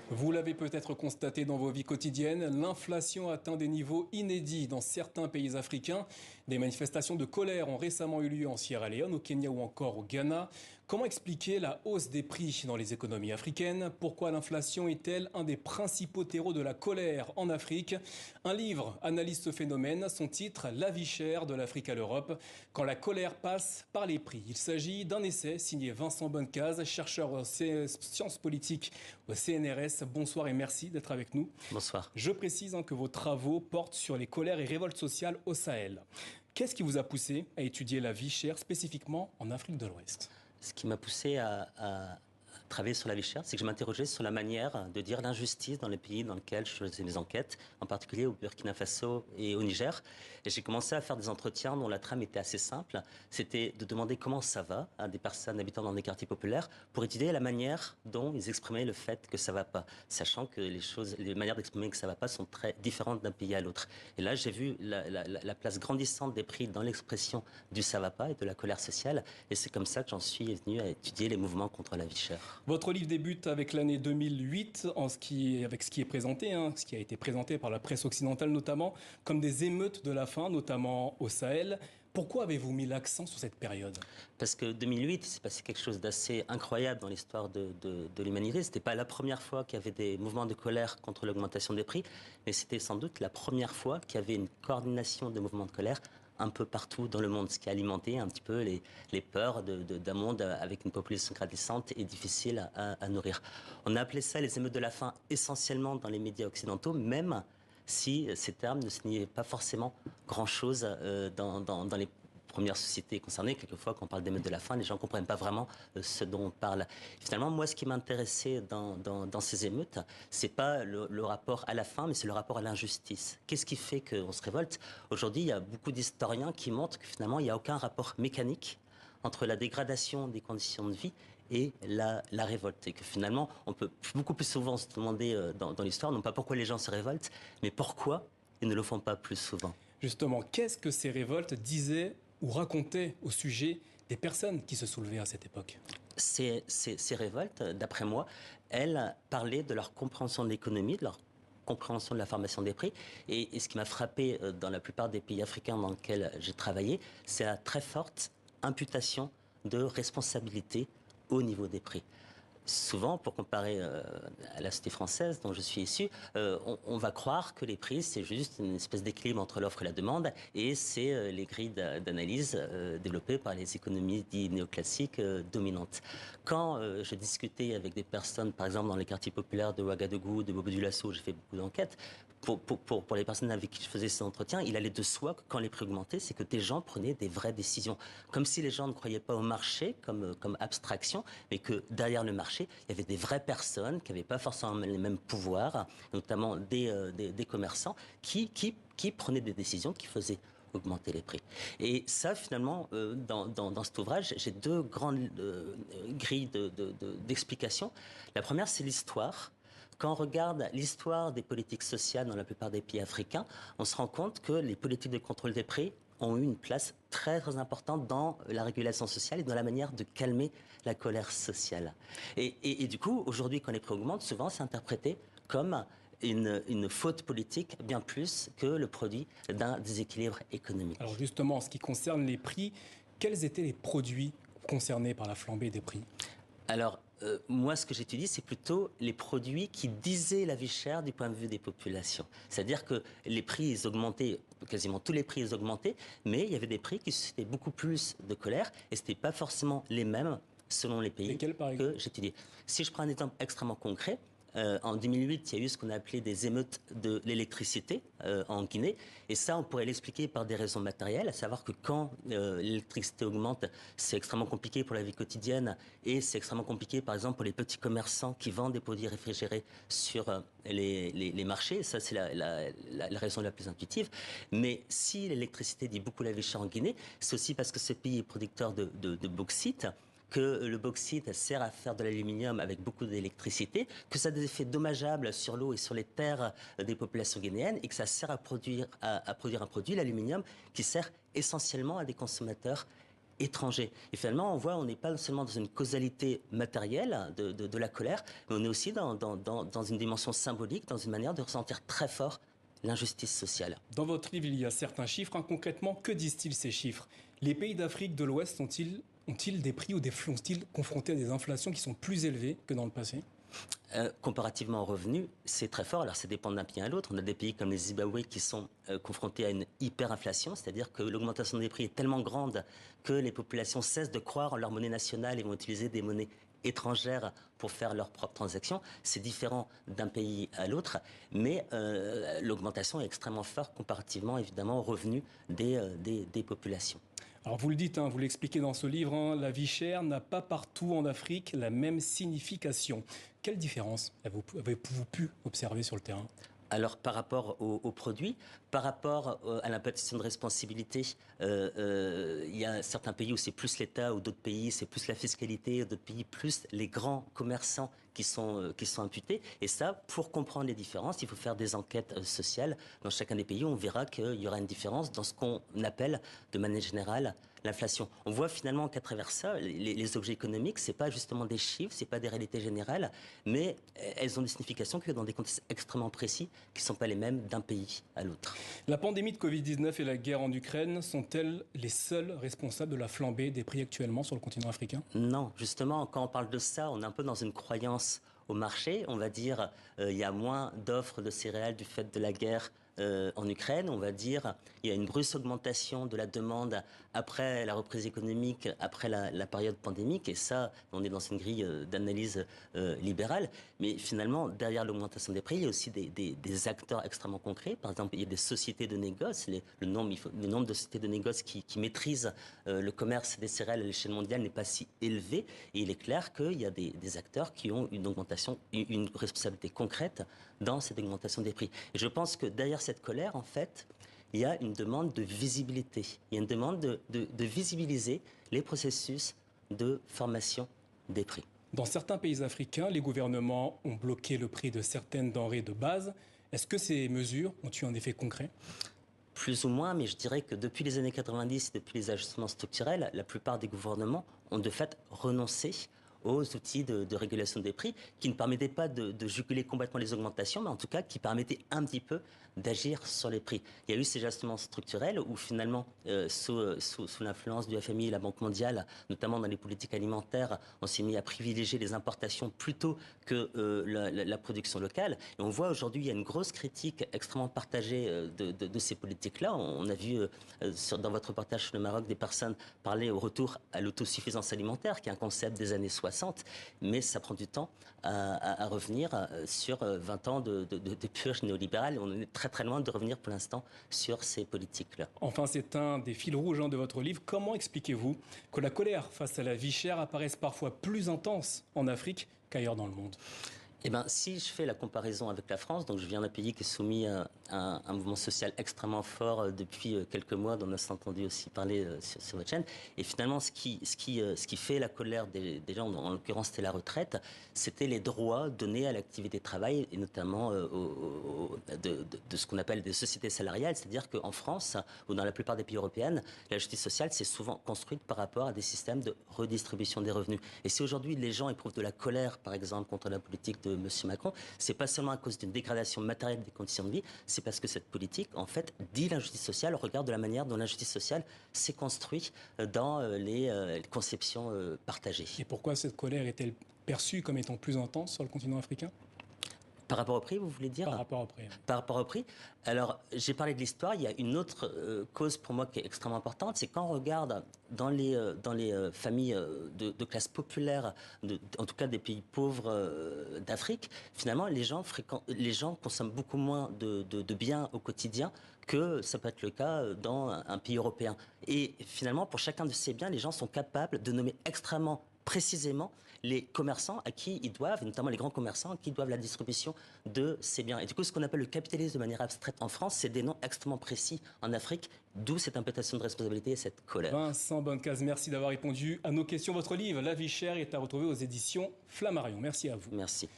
Vous l'avez peut-être constaté dans vos vies quotidiennes, l'inflation atteint des niveaux inédits dans certains pays africains. Des manifestations de colère ont récemment eu lieu en Sierra Leone, au Kenya ou encore au Ghana. Comment expliquer la hausse des prix dans les économies africaines? Pourquoi l'inflation est-elle un des principaux terreaux de la colère en Afrique? Un livre analyse ce phénomène, son titre La vie chère de l'Afrique à l'Europe, quand la colère passe par les prix. Il s'agit d'un essai signé Vincent Bonnecase, chercheur en sciences politiques au CNRS. Bonsoir et merci d'être avec nous. Bonsoir. Je précise que vos travaux portent sur les colères et révoltes sociales au Sahel. Qu'est-ce qui vous a poussé à étudier la vie chère spécifiquement en Afrique de l'Ouest? Ce qui m'a poussé à travailler sur la vie chère, c'est que je m'interrogeais sur la manière de dire l'injustice dans les pays dans lesquels je faisais mes enquêtes, en particulier au Burkina Faso et au Niger. Et j'ai commencé à faire des entretiens dont la trame était assez simple. C'était de demander comment ça va à des personnes habitant dans des quartiers populaires pour étudier la manière dont ils exprimaient le fait que ça va pas, sachant que les manières d'exprimer que ça va pas sont très différentes d'un pays à l'autre. Et là, j'ai vu la place grandissante des prix dans l'expression du ça va pas et de la colère sociale. Et c'est comme ça que j'en suis venu à étudier les mouvements contre la vie chère. Votre livre débute avec l'année 2008, avec ce qui est présenté, ce qui a été présenté par la presse occidentale notamment, comme des émeutes de la faim, notamment au Sahel. Pourquoi avez-vous mis l'accent sur cette période? Parce que 2008, il s'est passé quelque chose d'assez incroyable dans l'histoire de l'humanité. C'était pas la première fois qu'il y avait des mouvements de colère contre l'augmentation des prix, mais c'était sans doute la première fois qu'il y avait une coordination des mouvements de colère un peu partout dans le monde, ce qui a alimenté un petit peu les peurs d'un monde avec une population grandissante et difficile à nourrir. On a appelé ça les émeutes de la faim essentiellement dans les médias occidentaux, même si ces termes ne signifiaient pas forcément grand-chose dans les premières sociétés concernées. Quelquefois, quand on parle d'émeutes de la faim, les gens ne comprennent pas vraiment ce dont on parle. Finalement, moi, ce qui m'intéressait dans ces émeutes, c'est pas le rapport à la faim, mais c'est le rapport à l'injustice. Qu'est-ce qui fait qu'on se révolte? Aujourd'hui, il y a beaucoup d'historiens qui montrent que finalement, il n'y a aucun rapport mécanique entre la dégradation des conditions de vie et la révolte. Et que finalement, on peut beaucoup plus souvent se demander dans l'histoire, non pas pourquoi les gens se révoltent, mais pourquoi ils ne le font pas plus souvent. Justement, qu'est-ce que ces révoltes disaient ou racontaient au sujet des personnes qui se soulevaient à cette époque? Ces révoltes, d'après moi, elles parlaient de leur compréhension de l'économie, de leur compréhension de la formation des prix. Et ce qui m'a frappé dans la plupart des pays africains dans lesquels j'ai travaillé, c'est la très forte imputation de responsabilité au niveau des prix. Souvent, pour comparer à la société française dont je suis issu, on va croire que les prix, c'est juste une espèce d'équilibre entre l'offre et la demande, et c'est les grilles d'analyse développées par les économies dites néoclassiques dominantes. Quand je discutais avec des personnes, par exemple dans les quartiers populaires de Ouagadougou, de Bobo-Dioulasso, j'ai fait beaucoup d'enquêtes, pour les personnes avec qui je faisais ces entretiens, il allait de soi que quand les prix augmentaient, c'est que des gens prenaient des vraies décisions. Comme si les gens ne croyaient pas au marché comme abstraction, mais que derrière le marché, il y avait des vraies personnes qui n'avaient pas forcément les mêmes pouvoirs, notamment des commerçants, qui prenaient des décisions qui faisaient augmenter les prix. Et ça, finalement, dans cet ouvrage, j'ai deux grandes grilles d'explications. La première, c'est l'histoire. Quand on regarde l'histoire des politiques sociales dans la plupart des pays africains, on se rend compte que les politiques de contrôle des prix ont eu une place très, très importante dans la régulation sociale et dans la manière de calmer la colère sociale. Et du coup, aujourd'hui, quand les prix augmentent, souvent c'est interprété comme une faute politique bien plus que le produit d'un déséquilibre économique. Alors justement, en ce qui concerne les prix, quels étaient les produits concernés par la flambée des prix? Alors, moi, ce que j'étudie, c'est plutôt les produits qui disaient la vie chère du point de vue des populations. C'est-à-dire que les prix, ils augmentaient, quasiment tous les prix, ils augmentaient, mais il y avait des prix qui suscitaient beaucoup plus de colère, et ce n'était pas forcément les mêmes selon les pays que j'étudiais. Si je prends un exemple extrêmement concret, en 2008, il y a eu ce qu'on a appelé des émeutes de l'électricité en Guinée. Et ça, on pourrait l'expliquer par des raisons matérielles, à savoir que quand l'électricité augmente, c'est extrêmement compliqué pour la vie quotidienne et c'est extrêmement compliqué, par exemple, pour les petits commerçants qui vendent des produits réfrigérés sur les marchés. Ça, c'est la raison la plus intuitive. Mais si l'électricité dit beaucoup la vie chère en Guinée, c'est aussi parce que ce pays est producteur de bauxite, que le bauxite sert à faire de l'aluminium avec beaucoup d'électricité, que ça a des effets dommageables sur l'eau et sur les terres des populations guinéennes et que ça sert à produire un produit, l'aluminium, qui sert essentiellement à des consommateurs étrangers. Et finalement, on voit, on n'est pas seulement dans une causalité matérielle de la colère, mais on est aussi dans une dimension symbolique, dans une manière de ressentir très fort l'injustice sociale. Dans votre livre, il y a certains chiffres. Concrètement, que disent-ils ces chiffres? Les pays d'Afrique de l'Ouest ont-ils des prix ou sont-ils confrontés à des inflations qui sont plus élevées que dans le passé? Comparativement aux revenus, c'est très fort. Alors, ça dépend d'un pays à l'autre. On a des pays comme le Zimbabwe qui sont confrontés à une hyperinflation, c'est-à-dire que l'augmentation des prix est tellement grande que les populations cessent de croire en leur monnaie nationale et vont utiliser des monnaies étrangères pour faire leurs propres transactions. C'est différent d'un pays à l'autre, mais l'augmentation est extrêmement forte comparativement, évidemment, aux revenus des populations. Alors vous le dites, vous l'expliquez dans ce livre, la vie chère n'a pas partout en Afrique la même signification. Quelle différence avez-vous pu observer sur le terrain? Alors, par rapport aux produits, par rapport à l'imposition de responsabilité, il y a certains pays où c'est plus l'État, ou d'autres pays c'est plus la fiscalité, d'autres pays plus les grands commerçants qui sont imputés. Et ça, pour comprendre les différences, il faut faire des enquêtes sociales. Dans chacun des pays, on verra qu'il y aura une différence dans ce qu'on appelle, de manière générale, l'inflation. On voit finalement qu'à travers ça, les objets économiques, c'est pas justement des chiffres, c'est pas des réalités générales, mais elles ont des significations que dans des contextes extrêmement précis, qui ne sont pas les mêmes d'un pays à l'autre. La pandémie de Covid-19 et la guerre en Ukraine sont-elles les seules responsables de la flambée des prix actuellement sur le continent africain? Non, justement, quand on parle de ça, on est un peu dans une croyance au marché. On va dire il y a moins d'offres de céréales du fait de la guerre en Ukraine. On va dire il y a une brusque augmentation de la demande après la reprise économique, après la période pandémique. Et ça, on est dans une grille d'analyse libérale. Mais finalement, derrière l'augmentation des prix, il y a aussi des acteurs extrêmement concrets. Par exemple, il y a des sociétés de négoce. Le nombre de sociétés de négoce qui maîtrisent le commerce des céréales à l'échelle mondiale n'est pas si élevé. Et il est clair qu'il y a des acteurs qui ont une augmentation, une responsabilité concrète dans cette augmentation des prix. Et je pense que derrière cette colère, en fait, il y a une demande de visibilité. Il y a une demande de visibiliser les processus de formation des prix. Dans certains pays africains, les gouvernements ont bloqué le prix de certaines denrées de base. Est-ce que ces mesures ont eu un effet concret? Plus ou moins, mais je dirais que depuis les années 90, depuis les ajustements structurels, la plupart des gouvernements ont de fait renoncé aux outils de régulation des prix qui ne permettaient pas de juguler complètement les augmentations, mais en tout cas qui permettaient un petit peu d'agir sur les prix. Il y a eu ces ajustements structurels où finalement, sous l'influence du FMI et la Banque mondiale, notamment dans les politiques alimentaires, on s'est mis à privilégier les importations plutôt que la production locale. Et on voit aujourd'hui, il y a une grosse critique extrêmement partagée de ces politiques-là. On a vu dans votre reportage sur le Maroc des personnes parler au retour à l'autosuffisance alimentaire, qui est un concept des années 60, mais ça prend du temps à revenir sur 20 ans de purge néolibérale. On est très loin de revenir pour l'instant sur ces politiques-là. Enfin, c'est un des fils rouges de votre livre. Comment expliquez-vous que la colère face à la vie chère apparaisse parfois plus intense en Afrique qu'ailleurs dans le monde? Eh bien, si je fais la comparaison avec la France, donc je viens d'un pays qui est soumis à un mouvement social extrêmement fort depuis quelques mois, dont on a entendu aussi parler sur votre chaîne. Et finalement, ce qui fait la colère des gens, en l'occurrence c'était la retraite, c'était les droits donnés à l'activité de travail, et notamment de ce qu'on appelle des sociétés salariales. C'est-à-dire qu'en France, ou dans la plupart des pays européens, la justice sociale s'est souvent construite par rapport à des systèmes de redistribution des revenus. Et si aujourd'hui les gens éprouvent de la colère, par exemple, contre la politique de M. Macron, c'est pas seulement à cause d'une dégradation matérielle des conditions de vie, c'est parce que cette politique, en fait, dit l'injustice sociale au regard de la manière dont l'injustice sociale s'est construite dans les conceptions partagées. Et pourquoi cette colère est-elle perçue comme étant plus intense sur le continent africain? Par rapport au prix, vous voulez dire? Par rapport au prix. Par rapport au prix. Alors, j'ai parlé de l'histoire. Il y a une autre cause pour moi qui est extrêmement importante. C'est quand on regarde dans les familles de classe populaire, en tout cas des pays pauvres d'Afrique, finalement, les gens consomment beaucoup moins de biens au quotidien que ça peut être le cas dans un pays européen. Et finalement, pour chacun de ces biens, les gens sont capables de nommer extrêmement précisément les commerçants à qui ils doivent, notamment les grands commerçants, à qui ils doivent la distribution de ces biens. Et du coup, ce qu'on appelle le capitalisme de manière abstraite en France, c'est des noms extrêmement précis en Afrique, d'où cette imputation de responsabilité et cette colère. Vincent Bonnecase, merci d'avoir répondu à nos questions. Votre livre, La vie chère, est à retrouver aux éditions Flammarion. Merci à vous. Merci.